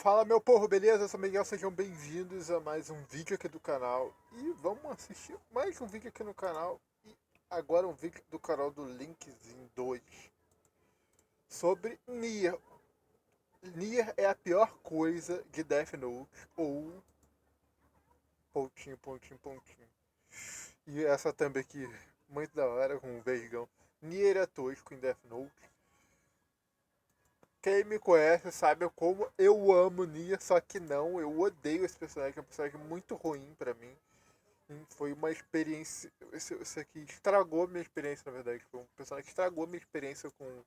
Fala meu povo, beleza? Eu sou o Miguel, sejam bem-vindos a mais um vídeo aqui do canal. E vamos assistir mais um vídeo aqui no canal. E agora um vídeo do canal do Linkzinho 2 sobre Nier. Nier é a pior coisa de Death Note ou pontinho, pontinho, pontinho. E essa thumb aqui, muito da hora, com um vergão. Nier é tosco em Death Note. Quem me conhece sabe como eu amo Nia, só que não, eu odeio esse personagem, é um personagem muito ruim pra mim. Foi uma experiência. Isso aqui estragou minha experiência, na verdade. Foi um personagem que estragou minha experiência com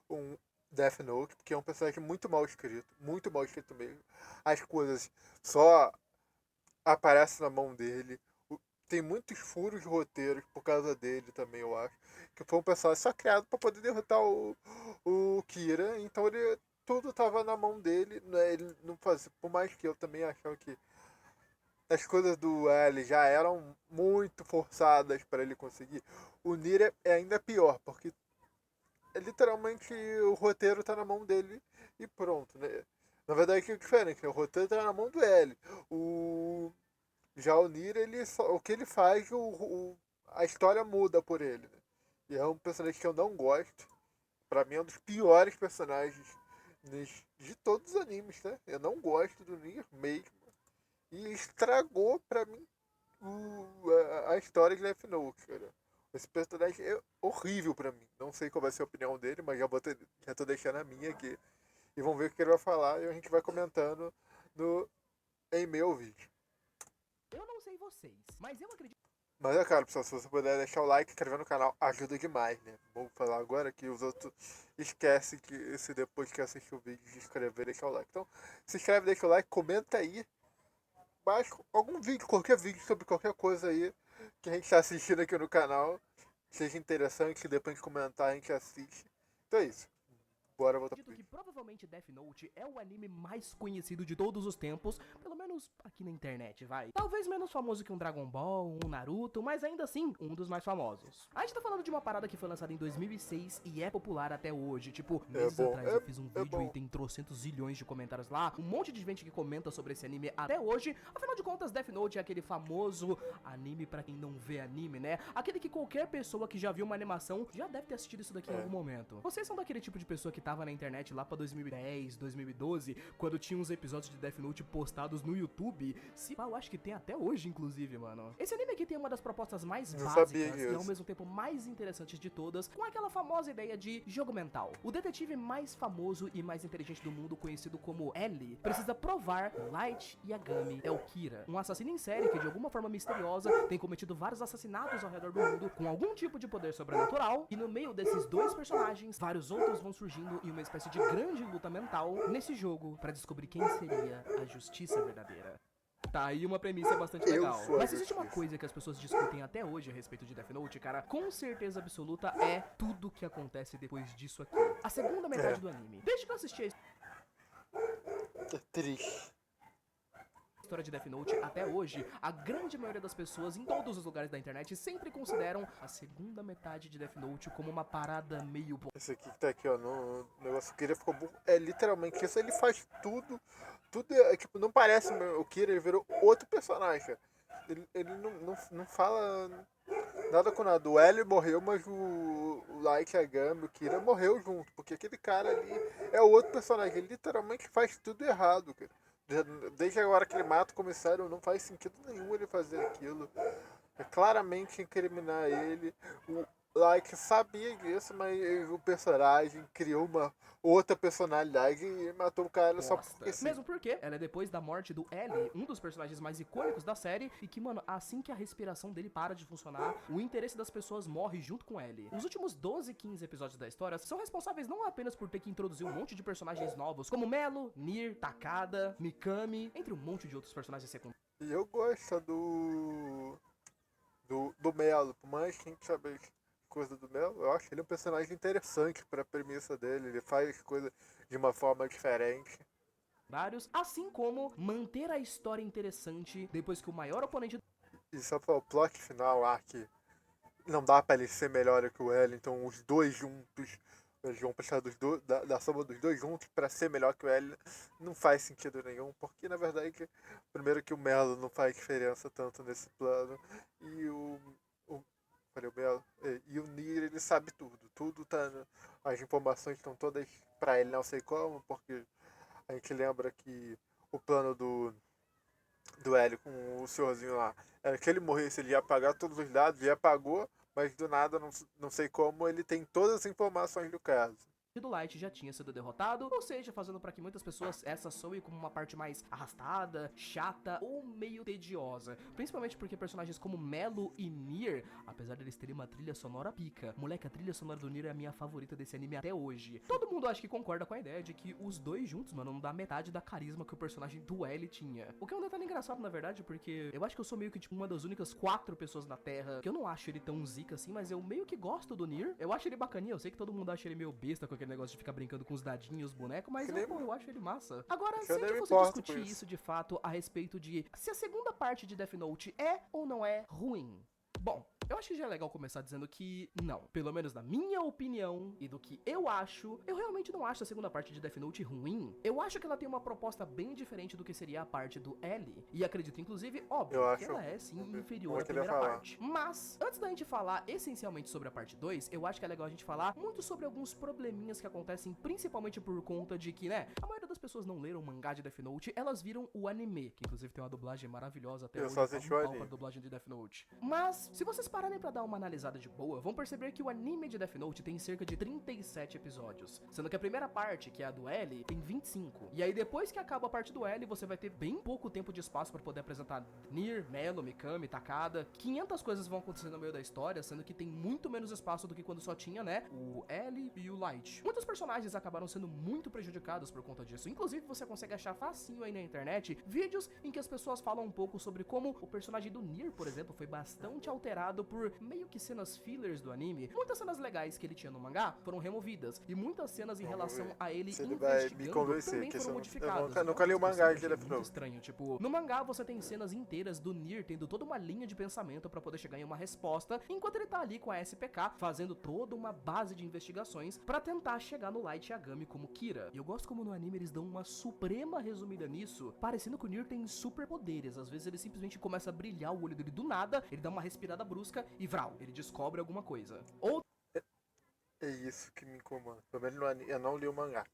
um Death Note, porque é um personagem muito mal escrito mesmo. As coisas só aparecem na mão dele. Tem muitos furos de roteiros por causa dele também, eu acho. Que foi um personagem só criado pra poder derrotar o Kira. Então ele tudo tava na mão dele. Né? Ele não fazia. Por mais que eu também achava que as coisas do L já eram muito forçadas para ele conseguir. O Nier é ainda pior, porque literalmente o roteiro tá na mão dele e pronto, né? Na verdade é diferente, né? O roteiro tá na mão do L. O já o Nier, o que ele faz, a história muda por ele. Né? E é um personagem que eu não gosto. Pra mim é um dos piores personagens de todos os animes, né? Eu não gosto do Nier mesmo. E estragou pra mim a história de Death Note, cara. Esse personagem é horrível pra mim. Não sei qual vai ser a opinião dele, mas já tô deixando a minha aqui. E vamos ver o que ele vai falar e a gente vai comentando em meu vídeo. Eu não sei vocês, mas eu acredito. Mas é claro, pessoal, se você puder deixar o like e inscrever no canal, ajuda demais, né? Vou falar agora que os outros esquecem que se depois que assistir o vídeo de inscrever, deixar o like. Então, se inscreve, deixa o like, comenta aí. Mas algum vídeo, qualquer vídeo sobre qualquer coisa aí que a gente está assistindo aqui no canal, seja interessante, que depois de comentar a gente assiste. Então é isso. Bora voltar pro Acredito que vídeo. provavelmente Death Note é o anime mais conhecido de todos os tempos, pelo menos aqui na internet, vai. Talvez menos famoso que um Dragon Ball, um Naruto, mas ainda assim, um dos mais famosos. A gente tá falando de uma parada que foi lançada em 2006 e é popular até hoje. Tipo, É meses bom, atrás eu fiz um é vídeo e bom. tem trocentos zilhões de comentários lá, um monte de gente que comenta sobre esse anime até hoje. Afinal de contas, Death Note é aquele famoso anime pra quem não vê anime, né? Aquele que qualquer pessoa que já viu uma animação já deve ter assistido isso daqui em algum momento. Vocês são daquele tipo de pessoa que tava na internet lá pra 2010, 2012, quando tinha uns episódios de Death Note postados no YouTube? Se pá, eu acho que tem até hoje, inclusive, mano. Esse anime aqui tem uma das propostas mais Não sabia básicas e ao disso. mesmo tempo mais interessantes de todas, com aquela famosa ideia de jogo mental. O detetive mais famoso e mais inteligente do mundo, conhecido como L, precisa provar que Light Yagami é o Kira, um assassino em série que de alguma forma misteriosa tem cometido vários assassinatos ao redor do mundo com algum tipo de poder sobrenatural, e no meio desses dois personagens, vários outros vão surgindo em uma espécie de grande luta mental nesse jogo pra descobrir quem seria a justiça verdadeira. Tá aí uma premissa bastante Eu legal. sou a Mas se existe uma justiça. coisa que as pessoas discutem até hoje a respeito de Death Note, cara, com certeza absoluta é tudo que acontece depois disso aqui. A segunda metade É, do anime. Desde que eu assisti a é triste. história de Death Note até hoje, a grande maioria das pessoas em todos os lugares da internet sempre consideram a segunda metade de Death Note como uma parada meio Esse aqui que tá aqui, ó, no negócio Kira ficou burro. É literalmente isso, ele faz tudo. Tudo é, tipo, não parece o Kira, ele virou outro personagem, cara. Ele não fala nada com nada. O L morreu, mas o Light Yagami, o Kira morreu junto, porque aquele cara ali é outro personagem. Ele literalmente faz tudo errado, cara. Desde a hora que ele mata o comissário, não faz sentido nenhum ele fazer aquilo. É claramente incriminar ele. O Like sabia disso, mas o personagem criou uma outra personalidade e matou o cara só porque bosta. sim. Mesmo porque ela é depois da morte do L, um dos personagens mais icônicos da série, e que, mano, assim que a respiração dele para de funcionar, o interesse das pessoas morre junto com L. Os últimos 12, 15 episódios da história são responsáveis não apenas por ter que introduzir um monte de personagens novos, como Melo, Nier, Takada, Mikami, entre um monte de outros personagens secundários. E eu gosto do Melo, por mais que a gente sabe coisa do Melo, eu acho ele um personagem interessante para a premissa dele. Ele faz coisas de uma forma diferente. Assim como manter a história interessante depois que o maior oponente. E só para o plot final lá que não dá para ele ser melhor que o L, então os dois juntos eles vão precisar da soma dos dois juntos pra ser melhor que o L. Não faz sentido nenhum, porque na verdade, primeiro que o Melo não faz diferença tanto nesse plano, e falei, o Melo, e o Nier, ele sabe tudo. Tudo tá. As informações estão todas pra ele, não sei como, porque a gente lembra que o plano do L com o senhorzinho lá era que ele morresse, ele ia apagar todos os dados, e apagou, mas do nada, não sei como, ele tem todas as informações do caso. Do Light já tinha sido derrotado, ou seja, fazendo para que muitas pessoas essa soe como uma parte mais arrastada, chata ou meio tediosa, principalmente porque personagens como Melo e Nier, apesar deles terem uma trilha sonora pica, moleque, a trilha sonora do Nier é a minha favorita desse anime até hoje. Todo mundo acho que concorda com a ideia de que os dois juntos, mano, não dá metade da carisma que o personagem do L tinha. O que é um detalhe engraçado, na verdade, porque eu acho que eu sou meio que tipo uma das únicas 4 pessoas na Terra que eu não acho ele tão zica assim, mas eu meio que gosto do Nier. Eu acho ele bacaninha, eu sei que todo mundo acha ele meio besta com aquele negócio de ficar brincando com os dadinhos, os bonecos, mas eu acho ele massa. Agora, se a gente fosse discutir isso de fato a respeito de se a segunda parte de Death Note é ou não é ruim. Bom, eu acho que já é legal começar dizendo que não. Pelo menos na minha opinião e do que eu acho, eu realmente não acho a segunda parte de Death Note ruim. Eu acho que ela tem uma proposta bem diferente do que seria a parte do L. E acredito, inclusive, óbvio, que ela é sim inferior à primeira parte. Mas, antes da gente falar essencialmente sobre a parte 2, eu acho que é legal a gente falar muito sobre alguns probleminhas que acontecem, principalmente por conta de que, né, a maioria das pessoas não leram o mangá de Death Note, elas viram o anime, que inclusive tem uma dublagem maravilhosa até hoje. Eu só assisti o anime. A dublagem de Death Note. Mas, se vocês pararem pra dar uma analisada de boa, vão perceber que o anime de Death Note tem cerca de 37 episódios, sendo que a primeira parte, que é a do L, tem 25. E aí depois que acaba a parte do L, você vai ter bem pouco tempo de espaço pra poder apresentar Nier, Melo, Mikami, Takada. 500 coisas vão acontecer no meio da história, sendo que tem muito menos espaço do que quando só tinha, né, o L e o Light. Muitos personagens acabaram sendo muito prejudicados por conta disso. Inclusive, você consegue achar facinho aí na internet vídeos em que as pessoas falam um pouco sobre como o personagem do Nier, por exemplo, foi bastante alterado por meio que cenas fillers do anime. Muitas cenas legais que ele tinha no mangá foram removidas, e muitas cenas em relação a ele investigando também foram modificadas. Eu nunca li o mangá de Death Note. Muito estranho, tipo, no mangá você tem cenas inteiras do Nier tendo toda uma linha de pensamento pra poder chegar em uma resposta, enquanto ele tá ali com a SPK fazendo toda uma base de investigações pra tentar chegar no Light Yagami como Kira. E eu gosto como no anime eles dão uma suprema resumida nisso, parecendo que o Nier tem superpoderes. Às vezes ele simplesmente começa a brilhar o olho dele do nada, ele dá uma respirada brusca e vral, ele descobre alguma coisa. Ou é isso que me incomoda. Pelo menos no anime, eu não li o mangá.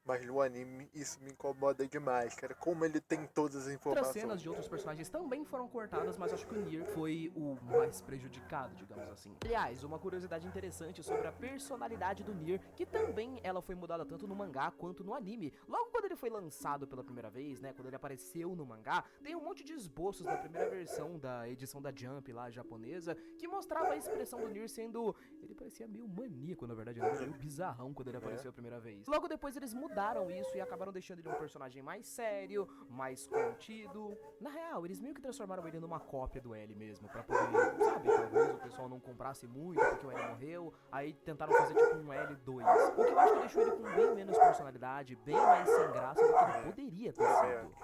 Mas no anime isso me incomoda demais, cara. Como ele tem todas as informações. Outras cenas de outros personagens também foram cortadas, mas acho que o Nier foi o mais prejudicado, digamos assim. Aliás, uma curiosidade interessante sobre a personalidade do Nier, que também ela foi mudada tanto no mangá quanto no anime. Logo quando ele foi lançado pela primeira vez, né, quando ele apareceu no mangá, tem um monte de esboços da primeira versão da edição da Jump lá, japonesa, que mostrava a expressão do Nier sendo... Ele parecia meio maníaco, na verdade, ele era meio bizarrão quando ele apareceu a primeira vez. Logo depois eles mudaram isso e acabaram deixando ele um personagem mais sério, mais contido. Na real, eles meio que transformaram ele numa cópia do L mesmo, pra poder, sabe, talvez o pessoal não comprasse muito porque o L morreu, aí tentaram fazer tipo um L2. O que eu acho que deixou ele com bem menos personalidade, bem mais sem graça do que ele poderia ter sido.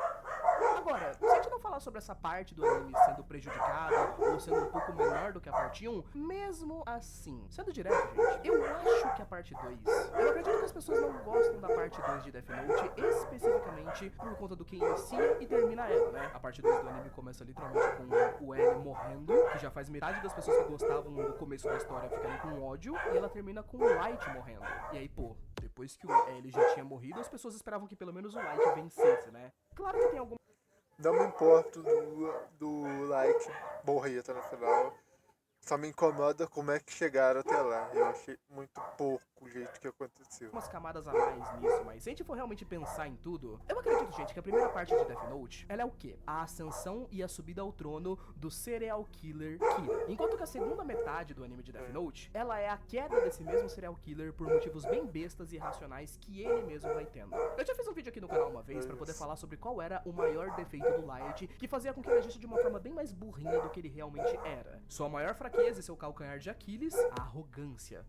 Agora, se a gente não falar sobre essa parte do anime sendo prejudicada ou sendo um pouco menor do que a parte 1, mesmo assim, sendo direto, gente, eu acho que a parte 2, eu acredito que as pessoas não gostam da parte 2 de Death Note, especificamente por conta do que inicia e termina ela, né? A parte 2 do anime começa literalmente com o L morrendo, que já faz metade das pessoas que gostavam do começo da história ficarem com ódio, e ela termina com o Light morrendo. E aí, pô, depois que o L já tinha morrido, as pessoas esperavam que pelo menos o Light vencesse, né? Claro que tem algum... Não me importo do Light morrer até no final. Só me incomoda como é que chegaram até lá. Eu achei muito pouco o jeito que aconteceu. Umas camadas a mais nisso, mas se a gente for realmente pensar em tudo, eu acredito, gente, que a primeira parte de Death Note, ela é o quê? A ascensão e a subida ao trono do serial killer Kira. Enquanto que a segunda metade do anime de Death Note, ela é a queda desse mesmo serial killer por motivos bem bestas e irracionais que ele mesmo vai tendo. Eu já fiz um vídeo aqui no canal uma vez pra poder falar sobre qual era o maior defeito do Light, que fazia com que ele agisse de uma forma bem mais burrinha do que ele realmente era. Sua maior fraqueza e seu calcanhar de Aquiles, a arrogância.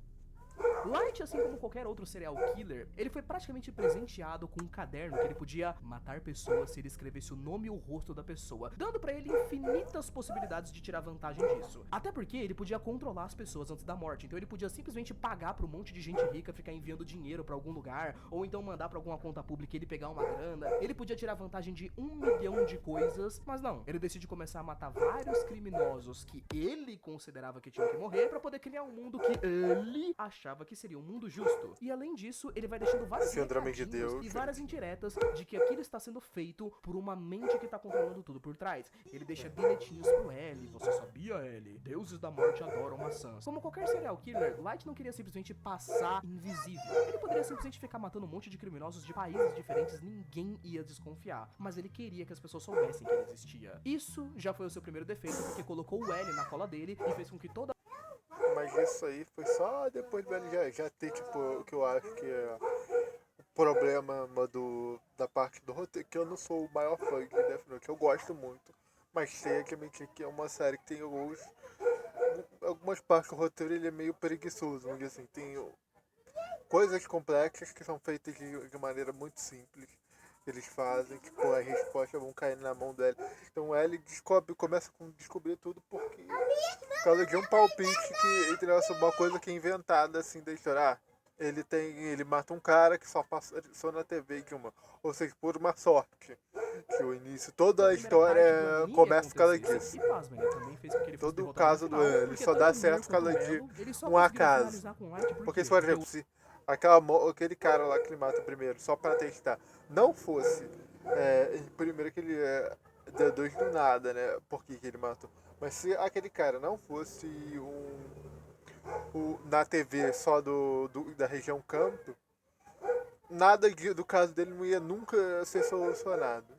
Light, assim como qualquer outro serial killer, ele foi praticamente presenteado com um caderno que ele podia matar pessoas se ele escrevesse o nome e o rosto da pessoa, dando pra ele infinitas possibilidades de tirar vantagem disso. Até porque ele podia controlar as pessoas antes da morte, então ele podia simplesmente pagar pra um monte de gente rica ficar enviando dinheiro pra algum lugar, ou então mandar pra alguma conta pública e ele pegar uma grana. Ele podia tirar vantagem de 1 milhão de coisas, mas não, ele decide começar a matar vários criminosos que ele considerava que tinham que morrer pra poder criar um mundo que ele achava que seria um mundo justo. E além disso, ele vai deixando vários Síndrome de recadinhos Deus. e várias indiretas de que aquilo está sendo feito por uma mente que tá controlando tudo por trás. Ele deixa bilhetinhos pro L. Você sabia, L? Deuses da morte adoram maçãs. Como qualquer serial killer, Light não queria simplesmente passar invisível. Ele poderia simplesmente ficar matando um monte de criminosos de países diferentes, ninguém ia desconfiar. Mas ele queria que as pessoas soubessem que ele existia. Isso já foi o seu primeiro defeito, porque colocou o L na cola dele e fez com que toda... Mas isso aí foi só depois do ele já ter, tipo, o que eu acho que é o problema da parte do roteiro, que eu não sou o maior fã de Death Note, eu gosto muito, mas sei que admitir que é uma série que tem algumas partes do roteiro ele é meio preguiçoso, vamos dizer assim, tem coisas complexas que são feitas de maneira muito simples. Eles fazem, que pô, as respostas vão cair na mão dele. Então o L começa a descobrir tudo por causa de um palpite que entre uma coisa que é inventada assim da história. Ah, ele mata um cara que só passou na TV de ou seja, por uma sorte. Que o início, toda a história começa por causa disso. E pasmem, ele também fez com que ele fosse Todo o derrotado caso no do final, ele porque só dá tanto certo Nier por causa quanto de Elo, eles só um conseguiram acaso. finalizar com Light Porque se, por Porque exemplo, se aquele cara lá que ele mata primeiro, só pra testar, não fosse primeiro que ele deu dois do nada, né? Por que ele matou? Mas se aquele cara não fosse na TV só da região campo, nada do caso dele não ia nunca ser solucionado.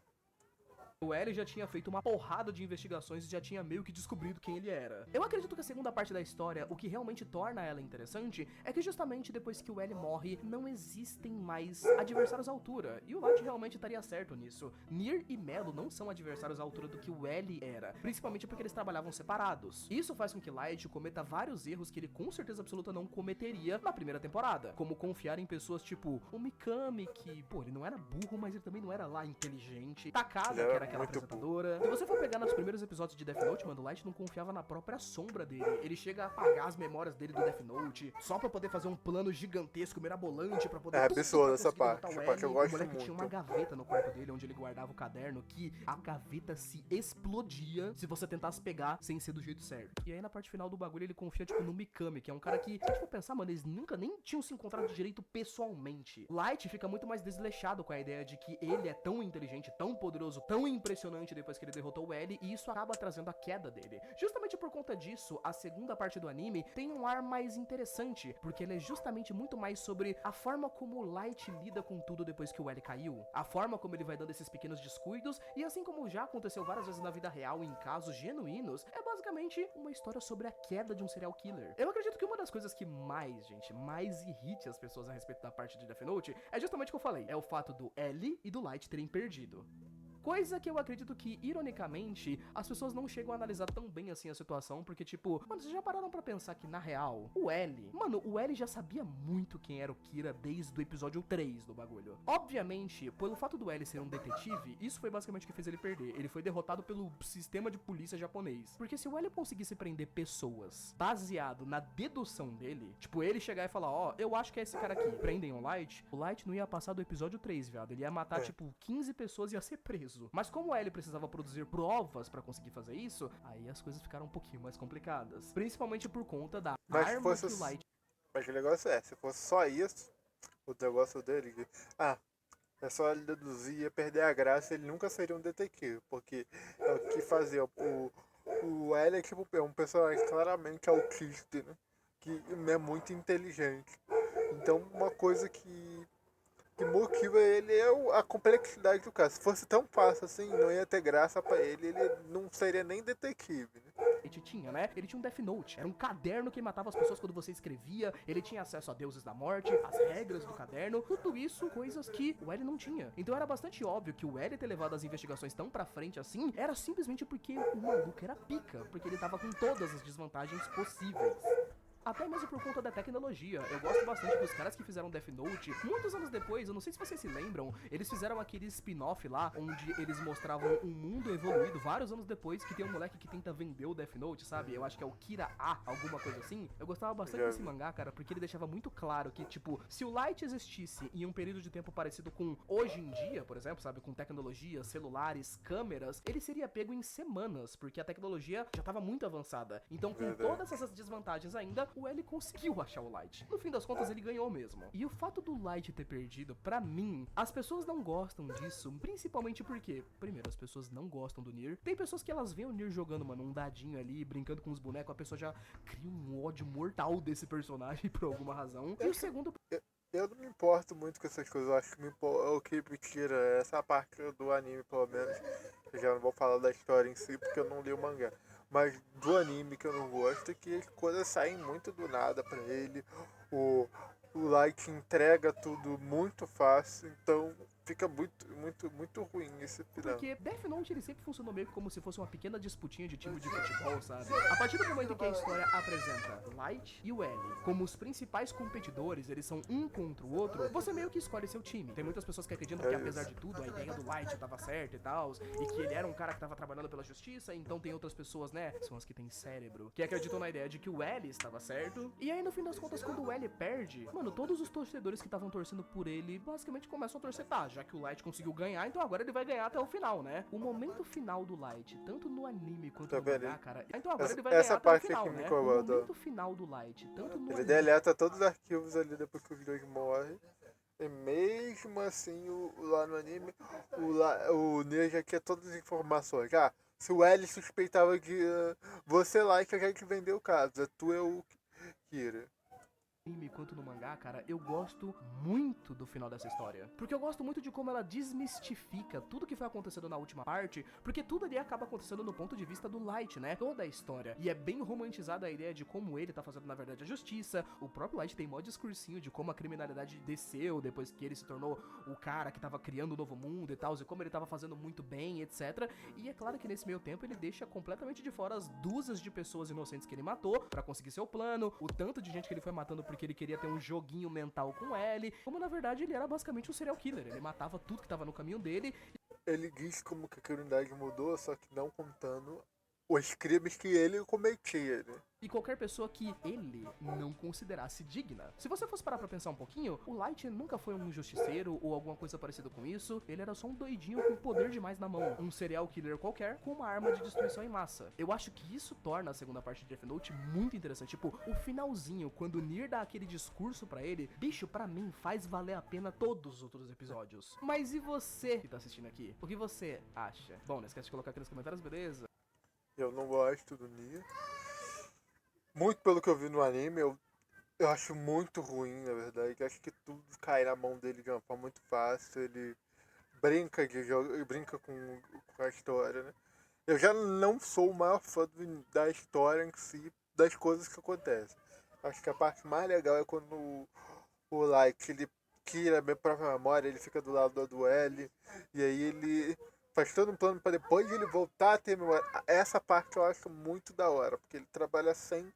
o L já tinha feito uma porrada de investigações e já tinha meio que descobrido quem ele era. Eu acredito que a segunda parte da história, o que realmente torna ela interessante, é que justamente depois que o L morre, não existem mais adversários à altura. E o Light realmente estaria certo nisso. Nier e Melo não são adversários à altura do que o L era, principalmente porque eles trabalhavam separados. Isso faz com que Light cometa vários erros que ele com certeza absoluta não cometeria na primeira temporada, como confiar em pessoas tipo o Mikami, que, pô, ele não era burro, mas ele também não era lá inteligente. Takada, que era aquela apresentadora. Se você for pegar nos primeiros episódios de Death Note, mano, o Light não confiava na própria sombra dele. Ele chega a apagar as memórias dele do Death Note, só pra poder fazer um plano gigantesco, mirabolante, pra poder... absurdo essa parte. Essa parte eu gosto muito. O moleque muito. tinha uma gaveta no quarto dele, onde ele guardava o caderno, que a gaveta se explodia se você tentasse pegar sem ser do jeito certo. E aí, na parte final do bagulho, ele confia, tipo, no Mikami, que é um cara que, se for pensar, mano, eles nunca nem tinham se encontrado direito pessoalmente. Light fica muito mais desleixado com a ideia de que ele é tão inteligente, tão poderoso, tão impressionante depois que ele derrotou o L, e isso acaba trazendo a queda dele. Justamente por conta disso, a segunda parte do anime tem um ar mais interessante, porque ele é justamente muito mais sobre a forma como o Light lida com tudo depois que o L caiu, a forma como ele vai dando esses pequenos descuidos, e assim como já aconteceu várias vezes na vida real em casos genuínos, é basicamente uma história sobre a queda de um serial killer. Eu acredito que uma das coisas que mais, gente, mais irrite as pessoas a respeito da parte de Death Note é justamente o que eu falei, é o fato do L e do Light terem perdido. Coisa que eu acredito que, ironicamente, as pessoas não chegam a analisar tão bem assim a situação, porque, tipo, mano, vocês já pararam pra pensar que, na real, o L já sabia muito quem era o Kira desde o episódio 3 do bagulho. Obviamente, pelo fato do L ser um detetive, isso foi basicamente o que fez ele perder. Ele foi derrotado pelo sistema de polícia japonês. Porque se o L conseguisse prender pessoas baseado na dedução dele, tipo, ele chegar e falar, ó, eu acho que é esse cara aqui, prendem o Light não ia passar do episódio 3, viado. Ele ia matar, tipo, 15 pessoas e ia ser preso. Mas como ele precisava produzir provas pra conseguir fazer isso, aí as coisas ficaram um pouquinho mais complicadas. Principalmente por conta da arma que o Light... Mas o negócio se fosse só isso, o negócio dele, é só ele deduzir, ia perder a graça, ele nunca seria um detetive, porque é o que fazia. O L é tipo um personagem claramente autista, né? Que é muito inteligente. Então uma coisa que motiva ele é a complexidade do caso. Se fosse tão fácil assim, não ia ter graça pra ele não seria nem detetive, né? Tinha, né? Ele tinha um Death Note, era um caderno que matava as pessoas quando você escrevia, ele tinha acesso a deuses da morte, as regras do caderno, tudo isso, coisas que o L não tinha. Então era bastante óbvio que o L ter levado as investigações tão pra frente assim, era simplesmente porque o maluco era pica, porque ele tava com todas as desvantagens possíveis. até mesmo por conta da tecnologia. Eu gosto bastante dos caras que fizeram Death Note. Muitos anos depois, eu não sei se vocês se lembram, eles fizeram aquele spin-off lá, onde eles mostravam um mundo evoluído vários anos depois, que tem um moleque que tenta vender o Death Note, sabe? Eu acho que é o Kira A, alguma coisa assim. Eu gostava bastante desse mangá, cara, porque ele deixava muito claro que, tipo, se o Light existisse em um período de tempo parecido com hoje em dia, por exemplo, sabe? Com tecnologia, celulares, câmeras, ele seria pego em semanas, porque a tecnologia já tava muito avançada. Então, com todas essas desvantagens ainda, o L conseguiu achar o Light. No fim das contas, ele ganhou mesmo. E o fato do Light ter perdido, pra mim, as pessoas não gostam disso, principalmente porque, primeiro, as pessoas não gostam do Nier. Tem pessoas que elas veem o Nier jogando, mano, um dadinho ali, brincando com os bonecos, a pessoa já cria um ódio mortal desse personagem por alguma razão. E o segundo... Eu não me importo muito com essas coisas, eu acho que o que me tira essa parte do anime, pelo menos. Eu já não vou falar da história em si, porque eu não li o mangá. Mas do anime que eu não gosto é que as coisas saem muito do nada pra ele. O Light entrega tudo muito fácil, então fica muito ruim esse final. Porque Death Note ele sempre funcionou meio como se fosse uma pequena disputinha de time de futebol, sabe? A partir do momento em que a história apresenta Light e o L como os principais competidores, eles são um contra o outro, você meio que escolhe seu time. Tem muitas pessoas que acreditam que apesar de tudo, a ideia do Light tava certa e tal, e que ele era um cara que tava trabalhando pela justiça, então tem outras pessoas, né, são as que têm cérebro, que acreditam na ideia de que o L estava certo. E aí no fim das contas, quando o L perde, mano, todos os torcedores que estavam torcendo por ele basicamente começam a torcer, tá, já que o Light conseguiu ganhar, então agora ele vai ganhar até o final, né? O momento final do Light, tanto no anime quanto no mangá, cara, então agora ele vai ganhar até o final, né? O momento final do Light, tanto no ele anime... deleta todos os arquivos ali depois que os dois morrem. E mesmo assim, lá no anime, o Nier já quer todas as informações. Ah, se o L suspeitava que você lá que quer que vendeu o caso, tu é o Kira. Anime quanto no mangá, cara, eu gosto muito do final dessa história. Porque eu gosto muito de como ela desmistifica tudo que foi acontecendo na última parte, porque tudo ali acaba acontecendo no ponto de vista do Light, né? Toda a história. E é bem romantizada a ideia de como ele tá fazendo, na verdade, a justiça. O próprio Light tem mó discursinho de como a criminalidade desceu depois que ele se tornou o cara que tava criando um novo mundo e tal, e como ele tava fazendo muito bem, etc. E é claro que nesse meio tempo ele deixa completamente de fora as dúzias de pessoas inocentes que ele matou pra conseguir seu plano, o tanto de gente que ele foi matando porque ele queria ter um joguinho mental com ele, como na verdade ele era basicamente um serial killer, ele matava tudo que tava no caminho dele. Ele diz como que a criminalidade mudou, só que não contando os crimes que ele cometia, né? E qualquer pessoa que ele não considerasse digna. Se você fosse parar pra pensar um pouquinho, o Light nunca foi um justiceiro ou alguma coisa parecida com isso. Ele era só um doidinho com poder demais na mão. Um serial killer qualquer com uma arma de destruição em massa. Eu acho que isso torna a segunda parte de Death Note muito interessante. Tipo, o finalzinho, quando o Nier dá aquele discurso pra ele, bicho, pra mim, faz valer a pena todos os outros episódios. Mas e você que tá assistindo aqui? O que você acha? Bom, não esquece de colocar aqui nos comentários, beleza? Eu não gosto do Nier. Muito pelo que eu vi no anime, eu acho muito ruim, na verdade. Eu acho que tudo cai na mão dele de uma forma muito fácil. Ele brinca de jogo, ele brinca com a história, né? Eu já não sou o maior fã da história em si, das coisas que acontecem. Acho que a parte mais legal é quando o Light, ele tira a minha própria memória, ele fica do lado do L, e aí ele faz todo um plano para depois ele voltar a ter memória. Essa parte eu acho muito da hora, porque ele trabalha sem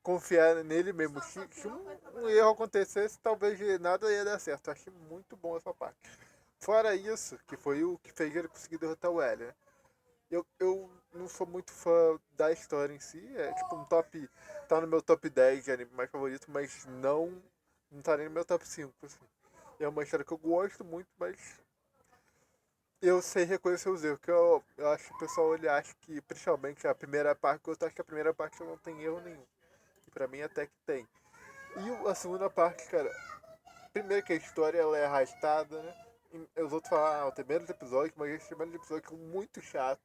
confiar nele mesmo. Se um erro acontecesse, talvez nada ia dar certo. Eu achei muito bom essa parte. Fora isso, que foi o que fez ele conseguir derrotar o L, né? Eu não sou muito fã da história em si. É tipo um top. Tá no meu top 10 de anime mais favorito, mas não tá nem no meu top 5. Assim. É uma história que eu gosto muito, mas eu sei reconhecer os erros. Que eu acho que o pessoal ele acha que, principalmente a primeira parte, eu acho que a primeira parte não tem erro nenhum. E pra mim até que tem. E a segunda parte, cara, primeiro que a história ela é arrastada, né? E os outros falam, tem menos episódios, mas esses primeiros episódios são muito chatos,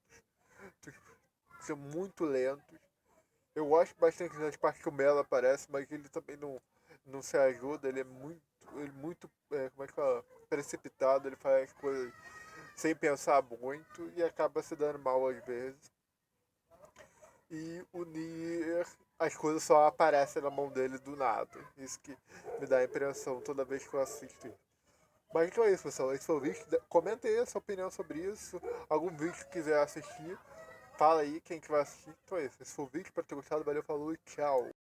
são muito lentos. Eu gosto bastante das partes que o Melo aparece, mas ele também não se ajuda, ele é muito como é que fala? Precipitado, ele faz as coisas sem pensar muito e acaba se dando mal às vezes. E o Nier, as coisas só aparecem na mão dele do nada. Isso que me dá a impressão toda vez que eu assisto isso. Mas então é isso, pessoal. Esse foi o vídeo. Comenta aí a sua opinião sobre isso. Algum vídeo que quiser assistir, fala aí quem que vai assistir. Então é isso. Esse foi o vídeo. Espero ter gostado. Valeu, falou e tchau.